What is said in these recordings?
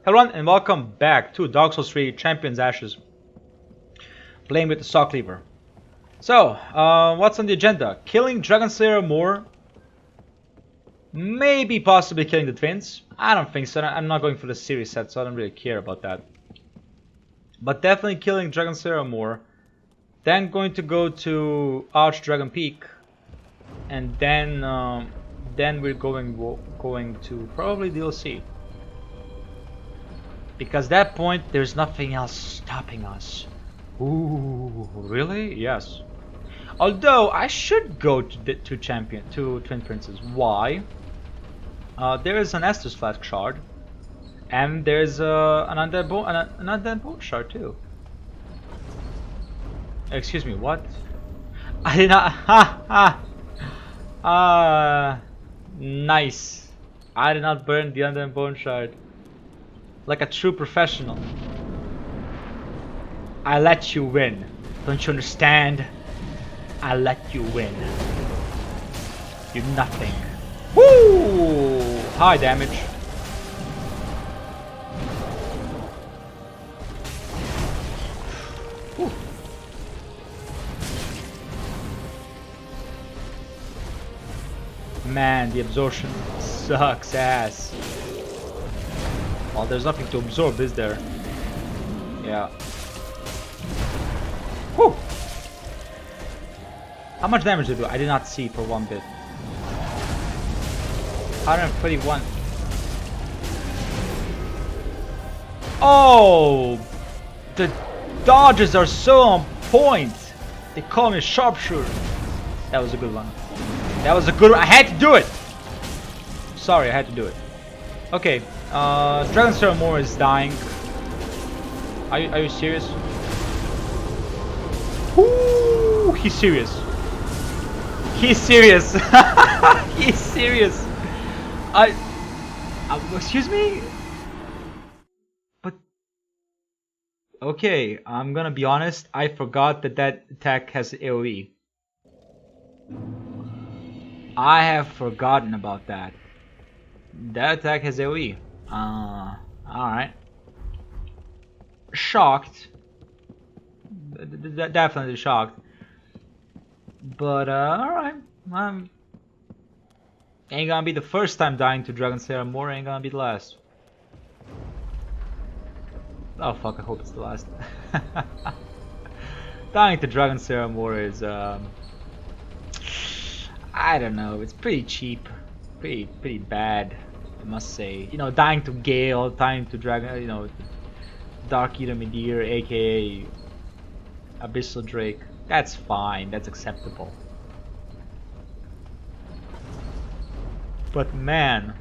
Hello and welcome back to Dark Souls 3 Champions Ashes, playing with the saw cleaver. So, what's on the agenda? Killing Dragon Slayer more, maybe possibly killing the twins. I don't think so. I'm not going for the series set, so I don't really care about that. But definitely killing Dragon Slayer more. Then going to go to Archdragon Peak, and then we're going to probably DLC. Because at that point, there's nothing else stopping us. Ooh, really? Yes. Although I should go to Twin Princes. Why? There is an Estus Flask shard, and there's an undead bone shard too. Excuse me, what? I did not. Ha ha. Nice. I did not burn the undead bone shard. Like a true professional. I let you win. Don't you understand? I let you win. You're nothing. Woo! High damage. Whew. Man, the absorption sucks ass. Well, there's nothing to absorb, is there? Yeah. Whew! How much damage did it do? I did not see for one bit. 131. Oh! The dodges are so on point! They call me sharpshooter. That was a good one. That was a good one. I had to do it! Sorry, I had to do it. Okay. Dragon Slayer Moore is dying. Are you serious? Ooh, he's serious. He's serious. He's serious. Excuse me? But okay, I'm gonna be honest. I forgot that attack has AoE. I have forgotten about that. That attack has AoE. Alright. Shocked. Definitely shocked. But, alright. Ain't gonna be the first time dying to Dragon Slayer Moore, ain't gonna be the last. Oh fuck, I hope it's the last. Dying to Dragon Slayer Moore is, I don't know, it's pretty cheap. Pretty bad, I must say. You know, dying to Gale, dying to Dragon, you know, Dark Eater Midir, aka Abyssal Drake. That's fine, that's acceptable. But man,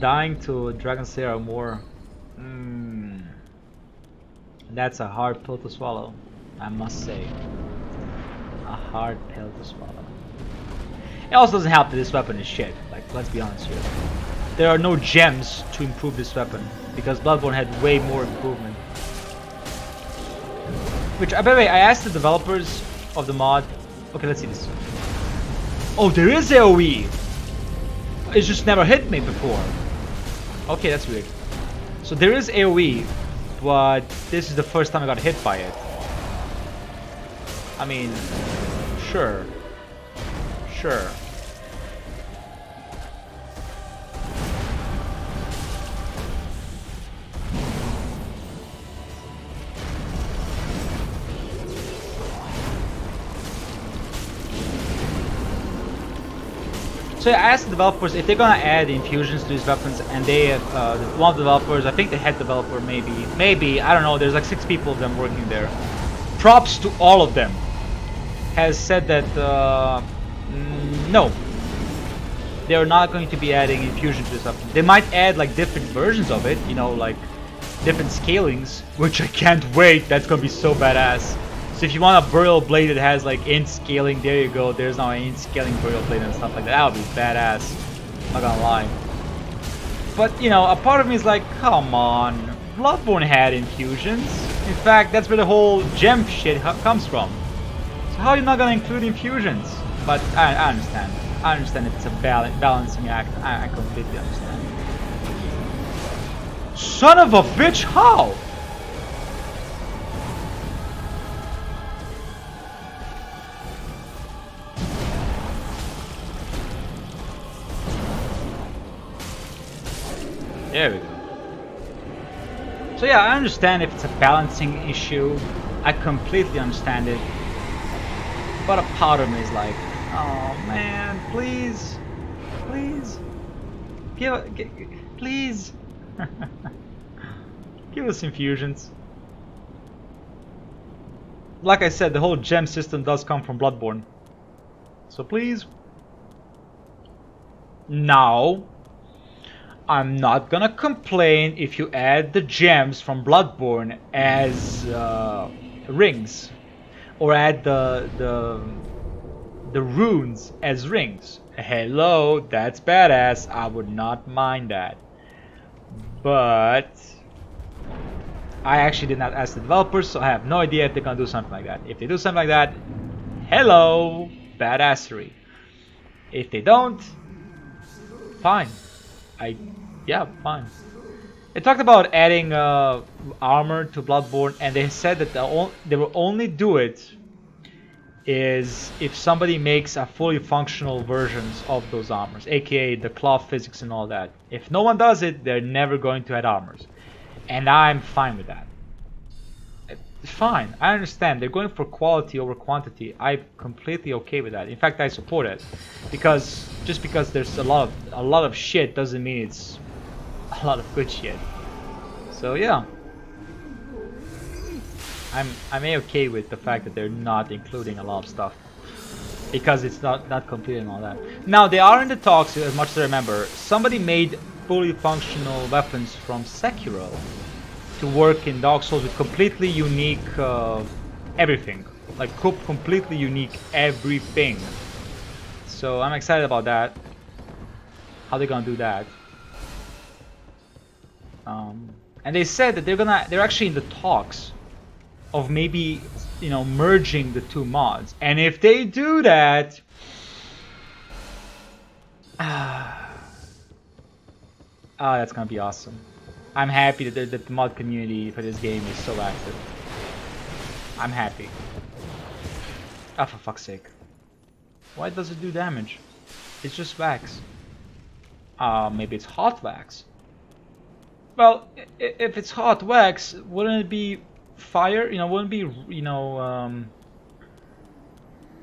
dying to Dragon Slayer Moore, that's a hard pill to swallow, I must say. A hard pill to swallow. It also doesn't help that this weapon is shit. Like, let's be honest here. There are no gems to improve this weapon because Bloodborne had way more improvement. Which, by the way, I asked the developers of the mod. Okay, let's see this. Oh, there is AoE. It's just never hit me before. Okay, that's weird. So there is AoE, but this is the first time I got hit by it. I mean, sure. Sure. So I asked the developers if they're gonna add infusions to these weapons, and they have one of the developers, I think the head developer, maybe I don't know. There's like 6 people of them working there. Props to all of them. Has said that no, they're not going to be adding infusion to this weapon. They might add like different versions of it, you know, like different scalings, which I can't wait. That's gonna be so badass. So if you want a burial blade that has like int scaling, there you go. There's now an int scaling burial blade and stuff like that. That would be badass. Not gonna lie. But you know, a part of me is like, come on. Bloodborne had infusions. In fact, that's where the whole gem shit comes from. So how are you not gonna include infusions? But I understand. I understand if it's a balancing act. I completely understand. Son of a bitch, how? There we go. So yeah, I understand if it's a balancing issue. I completely understand it. But a part of me is like, oh man, please, please, please, give us infusions. Like I said, the whole gem system does come from Bloodborne. So please. Now, I'm not gonna complain if you add the gems from Bloodborne as rings, or add the runes as rings. Hello, that's badass. I would not mind that. But I actually did not ask the developers, so I have no idea if they're gonna do something like that. If they do something like that, hello, badassery. If they don't, fine. Yeah, fine. They talked about adding armor to Bloodborne, and they said that they will only do it is if somebody makes a fully functional versions of those armors, aka the cloth physics and all that. If no one does it, they're never going to add armors, and I'm fine with that. It's fine. I understand they're going for quality over quantity. I'm completely okay with that. In fact, I support it, because just because there's a lot of shit doesn't mean it's a lot of good shit. So yeah, I'm okay with the fact that they're not including a lot of stuff, because it's not complete and all that. Now they are in the talks, as much as I remember. Somebody made fully functional weapons from Sekiro to work in Dark Souls with completely unique everything, like completely unique everything. So I'm excited about that. How they're gonna do that? And they said that they're actually in the talks of maybe, you know, merging the two mods. And if they do that, that's gonna be awesome. I'm happy that the mod community for this game is so active. I'm happy. Ah, for fuck's sake. Why does it do damage? It's just wax. Maybe it's hot wax. Well, if it's hot wax, wouldn't it be fire? You know, wouldn't it be, you know,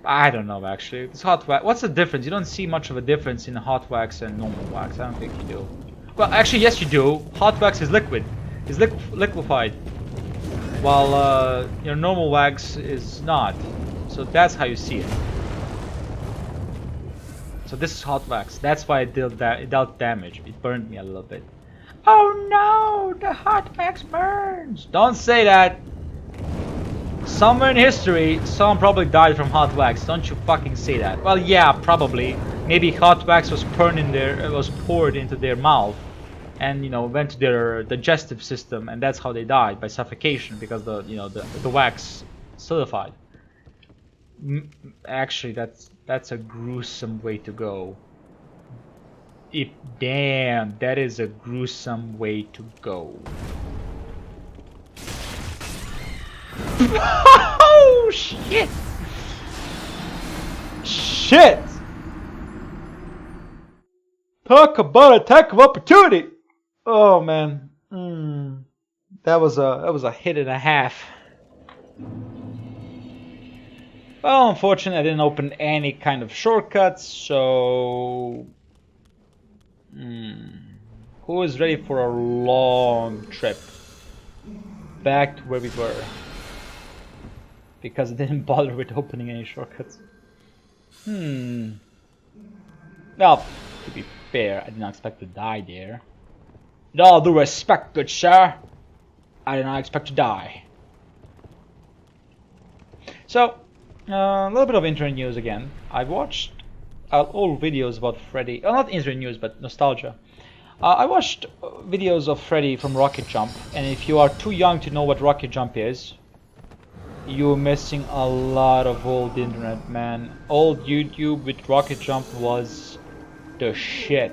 I don't know actually. It's hot wax. What's the difference? You don't see much of a difference in hot wax and normal wax. I don't think you do. Well, actually, yes, you do. Hot wax is liquid. It's liquefied. While your normal wax is not. So that's how you see it. So this is hot wax. That's why it dealt damage. It burned me a little bit. Oh no, the hot wax burns. Don't say that. Somewhere in history, someone probably died from hot wax. Don't you fucking say that. Well, yeah, probably. Maybe hot wax was poured into their mouth, and you know, went to their digestive system, and that's how they died, by suffocation, because the wax solidified. Actually, that's a gruesome way to go. Damn, that is a gruesome way to go. Oh shit! Shit! Talk about attack of opportunity. Oh man, that was a hit and a half. Well, unfortunately, I didn't open any kind of shortcuts, so who is ready for a long trip back to where we were? Because I didn't bother with opening any shortcuts. Well, to be fair, I did not expect to die there. With all due respect, good sir, I did not expect to die. So, a little bit of internet news again. I watched old videos about Freddy. Well, not internet news, but nostalgia. I watched videos of Freddy from Rocket Jump, and if you are too young to know what Rocket Jump is, you're missing a lot of old internet, man. Old YouTube with Rocket Jump was the shit,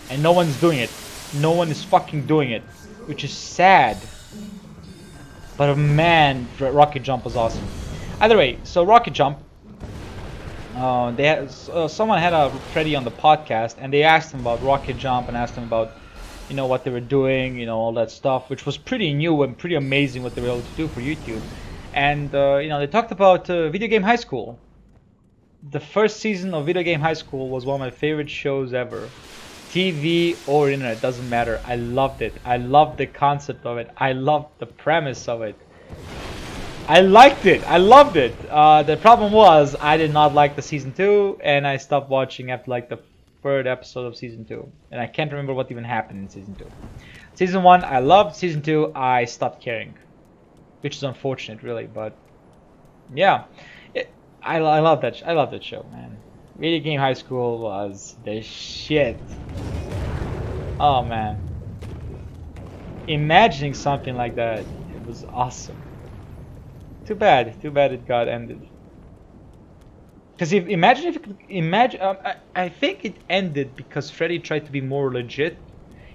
and no one's doing it. No one is fucking doing it, which is sad. But man, Rocket Jump was awesome. Either way, so Rocket Jump, they had, someone had a Freddy on the podcast, and they asked him about Rocket Jump and asked him about, what they were doing, all that stuff, which was pretty new and pretty amazing what they were able to do for YouTube. And they talked about Video Game High School. The first season of Video Game High School was one of my favorite shows ever. TV or internet, doesn't matter. I loved it. I loved the concept of it. I loved the premise of it. I liked it. I loved it. The problem was I did not like the season 2, and I stopped watching after like the 3rd episode of season 2. And I can't remember what even happened in season 2. Season 1 I loved. Season 2 I stopped caring, which is unfortunate, really. But yeah, I love that. I love that show, man. Video Game High School was the shit. Oh man, imagining something like that, it was awesome. Too bad it got ended. Because imagine if it could, I think it ended because Freddy tried to be more legit,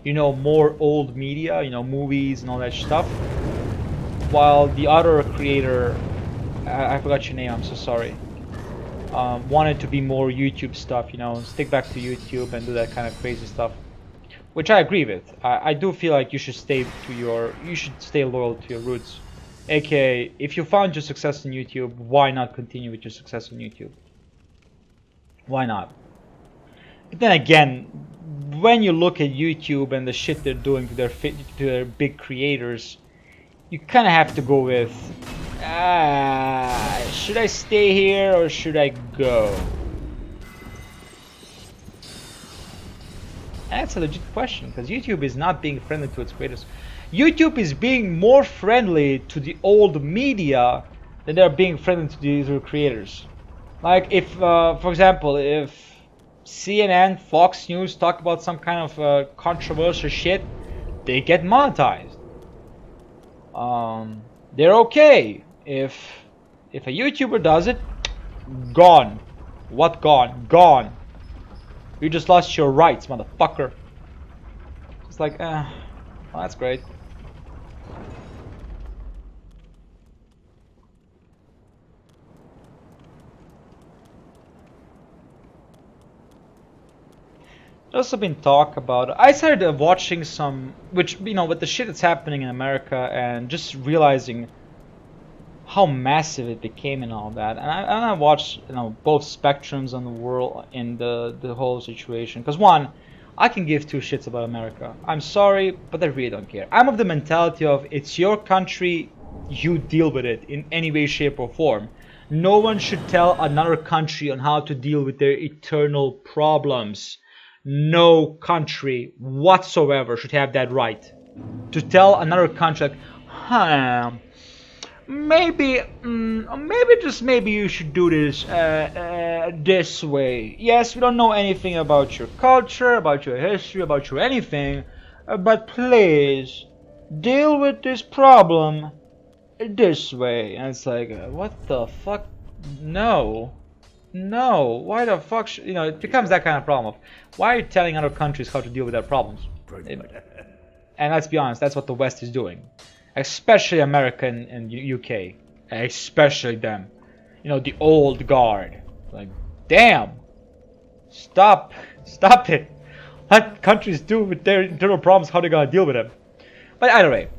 more old media, movies and all that stuff, while the other creator, I forgot your name, I'm so sorry, wanted to be more YouTube stuff, stick back to YouTube and do that kind of crazy stuff, which I agree with. I do feel like you should stay loyal to your roots. AKA, if you found your success in YouTube, why not continue with your success on YouTube? Why not? But then again, when you look at YouTube and the shit they're doing to their big creators, you kind of have to go with, should I stay here or should I go? And that's a legit question, because YouTube is not being friendly to its creators. YouTube is being more friendly to the old media than they're being friendly to the creators. Like if, for example, if CNN, Fox News talk about some kind of controversial shit, they get monetized. They're okay. If a YouTuber does it, gone. What gone? Gone. You just lost your rights, motherfucker. It's like, well, that's great. There's also been talk about. I started watching some, which with the shit that's happening in America, and just realizing how massive it became and all that. And I watched both spectrums on the world in the whole situation. Because one, I can give two shits about America. I'm sorry, but I really don't care. I'm of the mentality of it's your country, you deal with it in any way, shape, or form. No one should tell another country on how to deal with their eternal problems. No country whatsoever should have that right to tell another country, like, maybe just maybe you should do this this way. Yes, we don't know anything about your culture, about your history, about your anything, but please deal with this problem this way. And it's like, what the fuck? No. No, why the fuck it becomes that kind of problem of, why are you telling other countries how to deal with their problems? And let's be honest, that's what the West is doing. Especially America and UK. Especially them. The old guard. Like, damn! Stop it! Let countries do with their internal problems how they're gonna deal with them. But either way.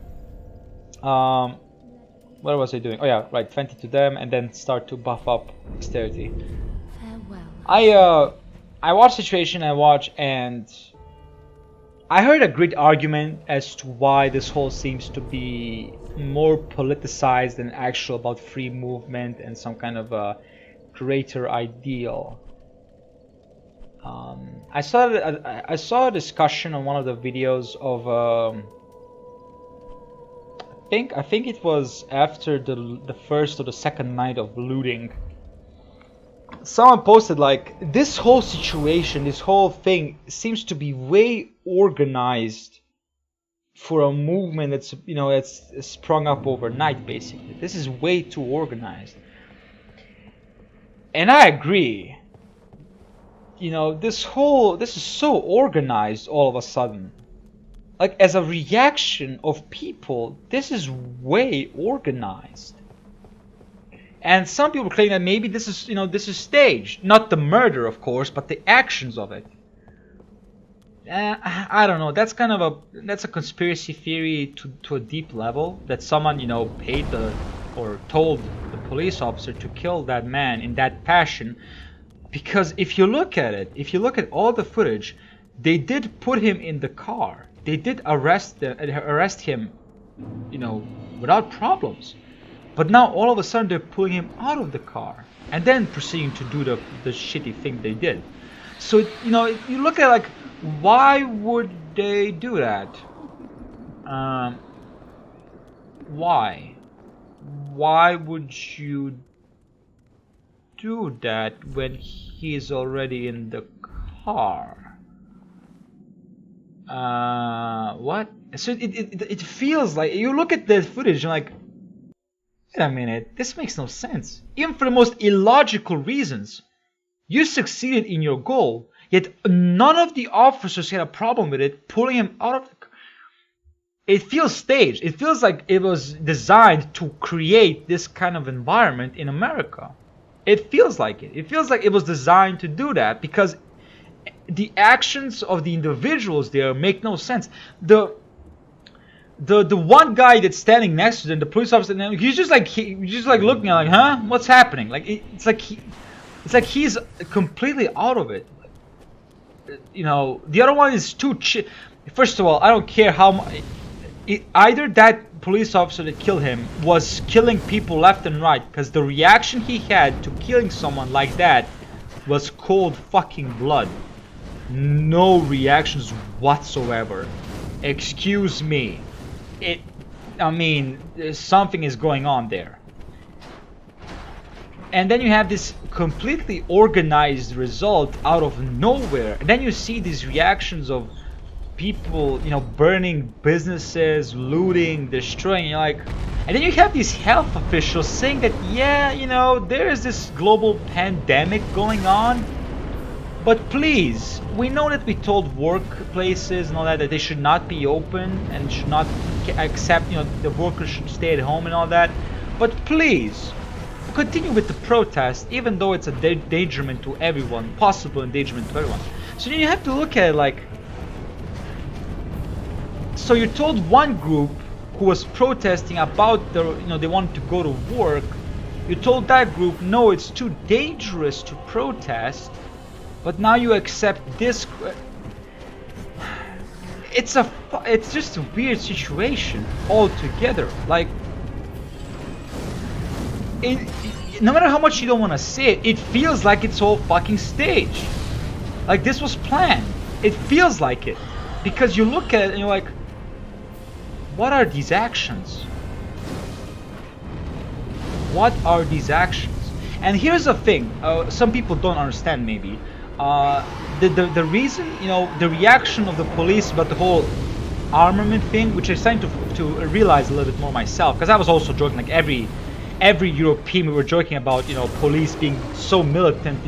What was I doing? Oh yeah, right, 20 to them, and then start to buff up dexterity. I watched Situation, and I heard a great argument as to why this whole seems to be more politicized than actual about free movement and some kind of a greater ideal. I saw a discussion on one of the videos of I think it was after the first or the second night of looting. Someone posted like, this whole situation, this whole thing seems to be way organized for a movement that's that's sprung up overnight. Basically, this is way too organized, and I agree. This is so organized all of a sudden. like as a reaction of people, this is way organized. And some people claim that maybe this is, this is staged. Not the murder, of course, but the actions of it. I don't know. That's kind of a conspiracy theory to a deep level, that someone, paid or told the police officer to kill that man in that passion. Because if you look at it, if you look at all the footage, they did put him in the car. They did arrest him, without problems. But now all of a sudden they're pulling him out of the car and then proceeding to do the shitty thing they did. So, you look at like, why would they do that? Why? Why would you do that when he's already in the car? What? So it feels like, you look at the footage and like, wait a minute, this makes no sense. Even for the most illogical reasons. You succeeded in your goal, yet none of the officers had a problem with it, pulling him out of the car. It feels staged. It feels like it was designed to create this kind of environment in America. It feels like it. It feels like it was designed to do that, because the actions of the individuals there make no sense. The one guy that's standing next to them, the police officer, he's just like looking at like, huh? What's happening? Like it's like he's completely out of it. The other one is too First of all, I don't care how much. Either that police officer that killed him was killing people left and right, because the reaction he had to killing someone like that was cold fucking blood. No reactions whatsoever. Excuse me. Something is going on there. And then you have this completely organized result out of nowhere. And then you see these reactions of people, burning businesses, looting, destroying. You're like, and then you have these health officials saying that, yeah, there is this global pandemic going on. But please, we know that we told workplaces and all that they should not be open and should not accept, the workers should stay at home and all that. But please, continue with the protest, even though it's a endangerment to everyone, possible endangerment to everyone. So you have to look at it like, so you told one group who was protesting about they wanted to go to work, you told that group, no, it's too dangerous to protest, but now you accept this. It's just a weird situation altogether. Like, no matter how much you don't want to say it, it feels like it's all fucking staged. Like this was planned. It feels like it. Because you look at it and you're like, what are these actions? What are these actions? And here's the thing, some people don't understand maybe. The reason, the reaction of the police about the whole armament thing, which I'm starting to realize a little bit more myself, because I was also joking, like every European, we were joking about, police being so militant,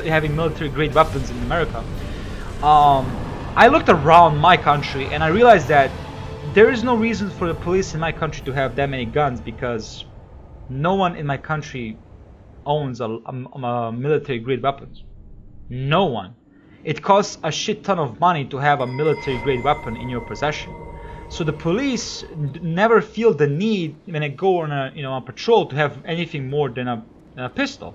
having military grade weapons in America. I looked around my country and I realized that there is no reason for the police in my country to have that many guns, because no one in my country owns a military grade weapons. No one. It costs a shit ton of money to have a military grade weapon in your possession. So the police never feel the need when they go on a patrol to have anything more than a pistol.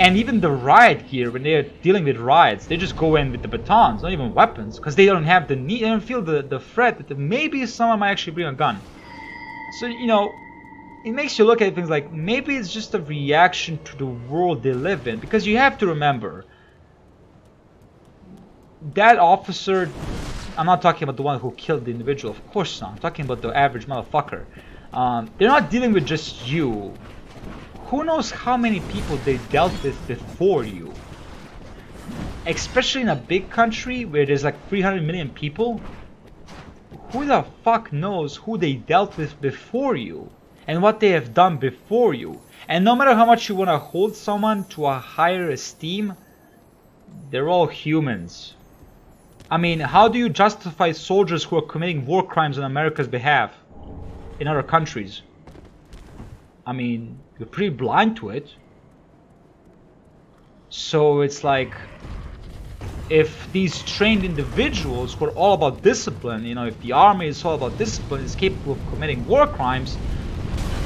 And even the riot gear, when they're dealing with riots, they just go in with the batons, not even weapons, because they don't have the need, they don't feel the threat that maybe someone might actually bring a gun. So, it makes you look at things like, maybe it's just a reaction to the world they live in. Because you have to remember, that officer, I'm not talking about the one who killed the individual, of course not. I'm talking about the average motherfucker. They're not dealing with just you. Who knows how many people they dealt with before you? Especially in a big country where there's like 300 million people. Who the fuck knows who they dealt with before you? And what they have done before you? And no matter how much you want to hold someone to a higher esteem, they're all humans. I mean, how do you justify soldiers who are committing war crimes on America's behalf in other countries? I mean, you're pretty blind to it. So it's like, if these trained individuals who are all about discipline, you know, if the army is all about discipline, is capable of committing war crimes,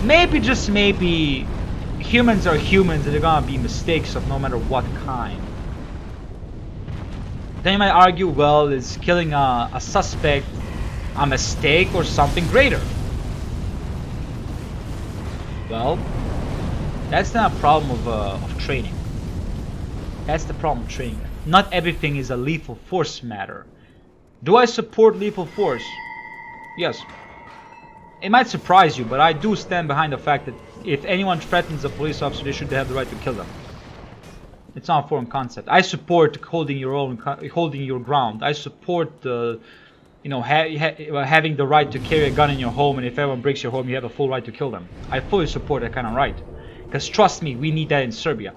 maybe, just maybe, humans are humans and they're gonna be mistakes of no matter what kind. Then you might argue, well, is killing a suspect a mistake or something greater? Well, that's not a problem of training. That's the problem of training. Not everything is a lethal force matter. Do I support lethal force? Yes. It might surprise you, but I do stand behind the fact that if anyone threatens a police officer, they should have the right to kill them. It's not a foreign concept. I support holding your ground. I support you know, having the right to carry a gun in your home, and if everyone breaks your home, you have a full right to kill them. I fully support that kind of right, because trust me, we need that in Serbia.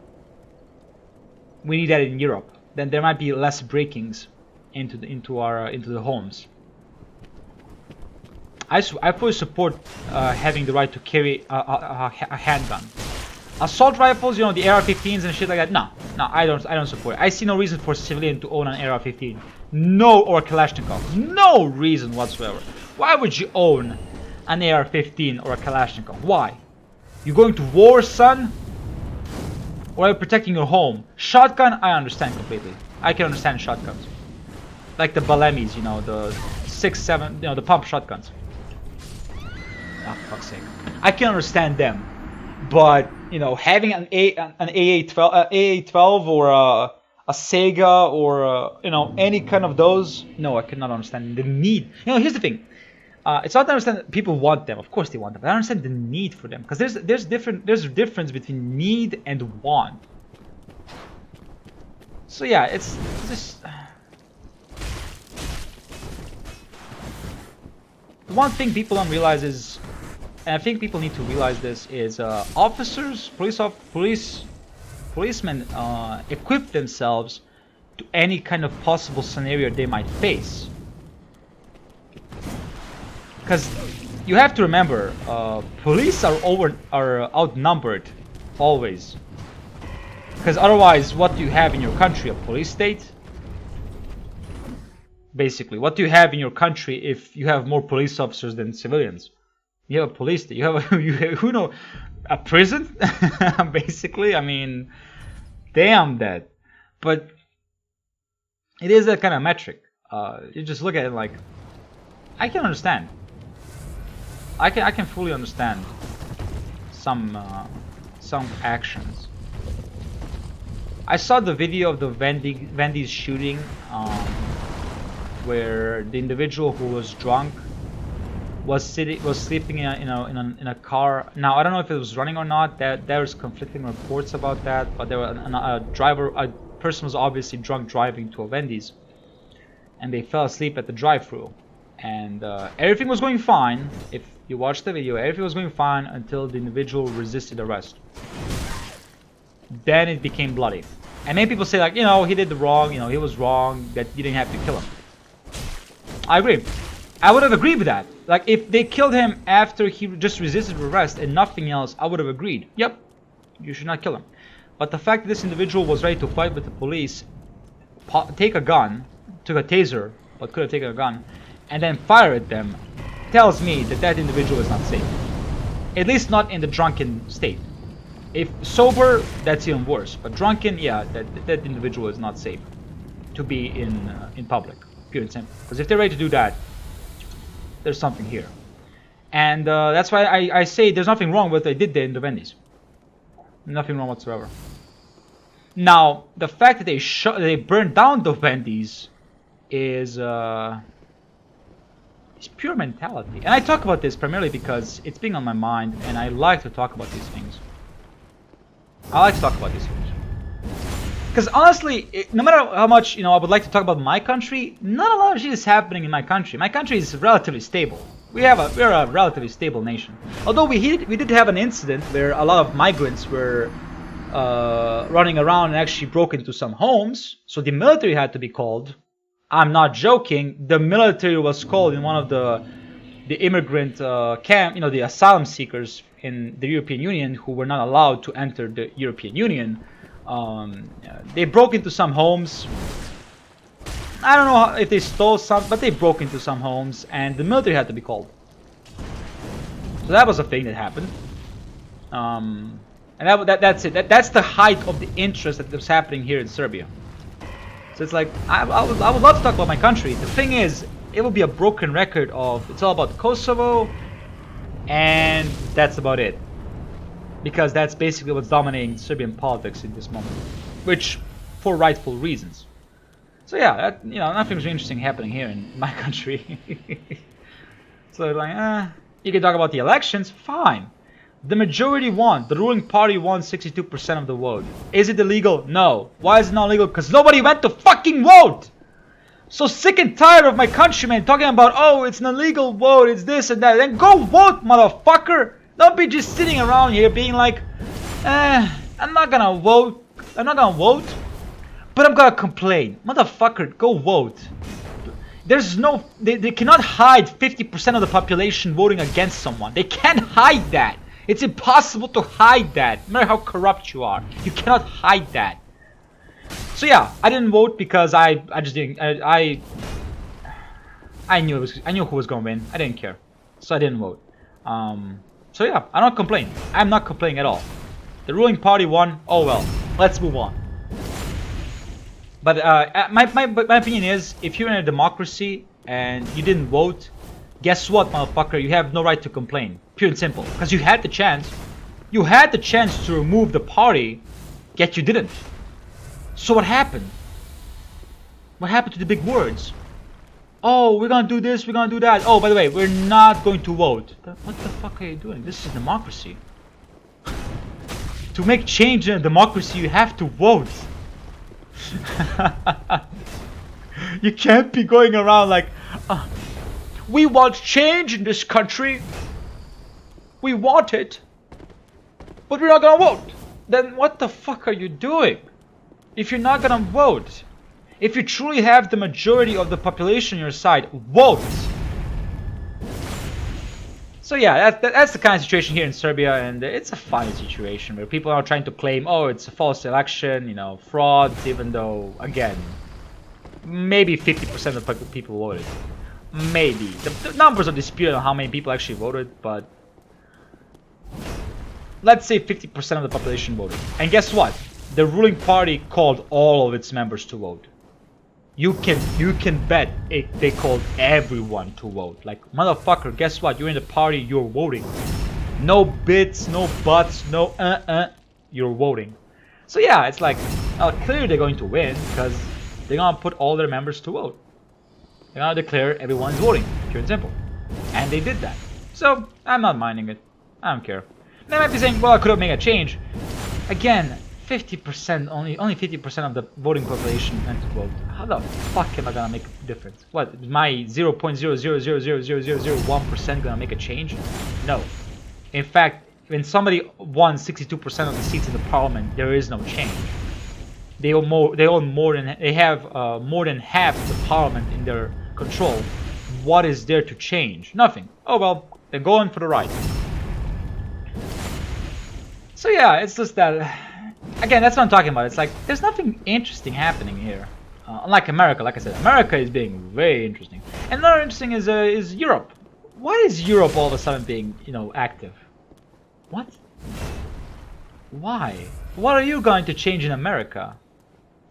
We need that in Europe. Then there might be less breakings into the homes. I fully support having the right to carry a handgun. Assault rifles, you know, the AR-15s and shit like that. No, I don't support it. I see no reason for a civilian to own an AR-15. No, or a Kalashnikov. No reason whatsoever. Why would you own an AR-15 or a Kalashnikov? Why? You going to war, son? Or are you protecting your home? Shotgun, I understand completely. I can understand shotguns. Like the Balemis, you know, the 6.7, you know, the pump shotguns. Ah, for fuck's sake. I can understand them. But, you know, having an AA-12 or a Sega or, you know, any kind of those, no, I cannot understand the need. You know, here's the thing. It's not to understand that people want them. Of course they want them. But I understand the need for them. Because there's a difference between need and want. So yeah, it's just... The one thing people don't realize is, and I think people need to realize this, is policemen equip themselves to any kind of possible scenario they might face. Because you have to remember, police are outnumbered always. Because otherwise, what do you have in your country? A police state? Basically, what do you have in your country if you have more police officers than civilians? You have a police state. You have a prison? Basically, I mean, damn that. But it is that kind of metric. You just look at it like, I can understand. I can fully understand some actions. I saw the video of the Wendy's shooting, where the individual who was drunk was sleeping in a car. Now I don't know if it was running or not. There's conflicting reports about that. But there were a person was obviously drunk driving to a Wendy's, and they fell asleep at the drive-thru, and everything was going fine. If you watch the video, everything was going fine until the individual resisted arrest. Then it became bloody, and many people say, like, you know, he did the wrong. You know, he was wrong. That you didn't have to kill him. I agree. I would have agreed with that. Like, if they killed him after he just resisted arrest and nothing else, I would have agreed. Yep, you should not kill him. But the fact that this individual was ready to fight with the police, take a gun, took a taser, but could have taken a gun, and then fire at them, tells me that that individual is not safe. At least not in the drunken state. If sober, that's even worse. But drunken, yeah, that individual is not safe to be in public. Pure and simple. Because if they're ready to do that, there's something here. And that's why I say there's nothing wrong with what they did there in the Wendy's. Nothing wrong whatsoever. Now, the fact that they burned down the Wendy's is pure mentality. And I talk about this primarily because it's been on my mind, and I like to talk about these things. I like to talk about these things. Because honestly, no matter how much, you know, I would like to talk about my country, not a lot of shit is happening in my country. My country is relatively stable. We're a relatively stable nation. Although we did have an incident where a lot of migrants were running around and actually broke into some homes, so the military had to be called. I'm not joking. The military was called in one of the immigrant camp, the asylum seekers in the European Union who were not allowed to enter the European Union. They broke into some homes. I don't know if they stole some, but they broke into some homes, and the military had to be called. So that was a thing that happened. And that's it. That's the height of the interest that was happening here in Serbia. So it's like, I would love to talk about my country. The thing is, it will be a broken record of, it's all about Kosovo, and that's about it. Because that's basically what's dominating Serbian politics in this moment. Which, for rightful reasons. So yeah, nothing's interesting happening here in my country. So like, you can talk about the elections, fine. The majority won. The ruling party won 62% of the vote. Is it illegal? No. Why is it not legal? Because nobody went to fucking vote! So sick and tired of my countrymen talking about, oh, it's an illegal vote, it's this and that. Then go vote, motherfucker! Don't be just sitting around here being like, I'm not gonna vote. I'm not gonna vote, but I'm gonna complain. Motherfucker, go vote. There's no... They cannot hide 50% of the population voting against someone. They can't hide that. It's impossible to hide that, no matter how corrupt you are. You cannot hide that. So yeah, I didn't vote because I just didn't... I knew who was gonna win. I didn't care, so I didn't vote. So yeah, I don't complain. I'm not complaining at all. The ruling party won. Oh well, let's move on. But my opinion is, if you're in a democracy and you didn't vote, guess what, motherfucker? You have no right to complain. Pure and simple. Because you had the chance. You had the chance to remove the party, yet you didn't. So what happened? What happened to the big words? Oh, we're gonna do this, we're gonna do that. Oh, by the way, we're not going to vote. What the fuck are you doing? This is democracy. To make change in a democracy, you have to vote. You can't be going around like, we want change in this country. We want it, but we're not gonna vote. Then what the fuck are you doing? If you're not gonna vote, if you truly have the majority of the population on your side, vote. So yeah, that's the kind of situation here in Serbia, and it's a funny situation where people are trying to claim, oh, it's a false election, fraud, even though, again, maybe 50% of the people voted. Maybe. The numbers are disputed on how many people actually voted, but let's say 50% of the population voted. And guess what? The ruling party called all of its members to vote. You can bet they called everyone to vote. Like, motherfucker, guess what? You're in the party, you're voting. No bits, no buts, no you're voting. So yeah, it's like, clearly they're going to win because they're gonna put all their members to vote. They're gonna declare everyone's voting, pure and simple. And they did that. So I'm not minding it. I don't care. They might be saying, well, I could have made a change. Again, 50%, only 50% of the voting population went to vote. How the fuck am I gonna make a difference? What, is my 0.0000001% gonna make a change? No. In fact, when somebody won 62% of the seats in the parliament, there is no change. They have more than half the parliament in their control. What is there to change? Nothing. Oh well, they're going for the right. So yeah, it's just that, again, that's what I'm talking about. It's like, there's nothing interesting happening here. Unlike America, like I said, America is being very interesting. And another interesting is Europe. Why is Europe all of a sudden being, active? What? Why? What are you going to change in America?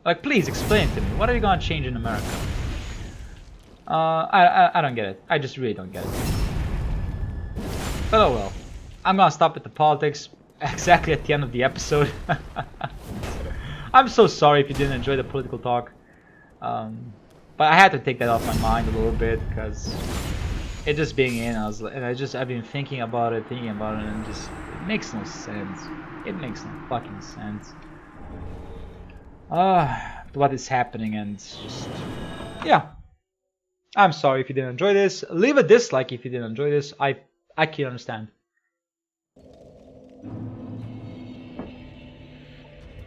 Like, please explain it to me. What are you going to change in America? I don't get it. I just really don't get it. But oh well. I'm gonna stop with the politics exactly at the end of the episode. I'm so sorry if you didn't enjoy the political talk. But I had to take that off my mind a little bit because it just being in, I've been thinking about it, and just, it makes no sense. It makes no fucking sense. What is happening, and just, yeah. I'm sorry if you didn't enjoy this. Leave a dislike if you didn't enjoy this. I can understand.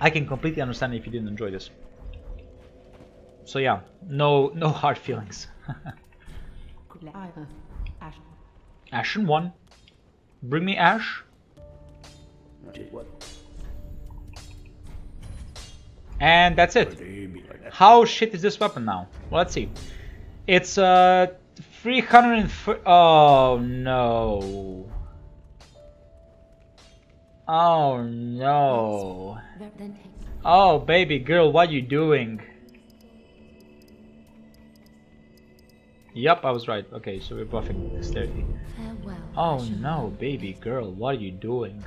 I can completely understand if you didn't enjoy this. So yeah, no hard feelings. Ashen 1. Bring me Ash. And that's it. How shit is this weapon now? Well, let's see. It's 330. Oh no. Oh no. Oh baby girl, what you doing? Yup, I was right. Okay, so we're buffing dexterity. Oh no, baby girl, what are you doing?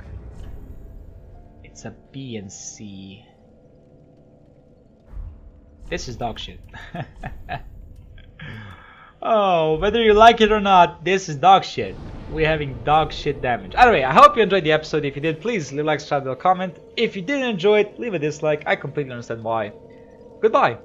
It's a B and C. This is dog shit. Oh, whether you like it or not, this is dog shit. We're having dog shit damage. Anyway, I hope you enjoyed the episode. If you did, please leave a like, subscribe, or comment. If you didn't enjoy it, leave a dislike. I completely understand why. Goodbye.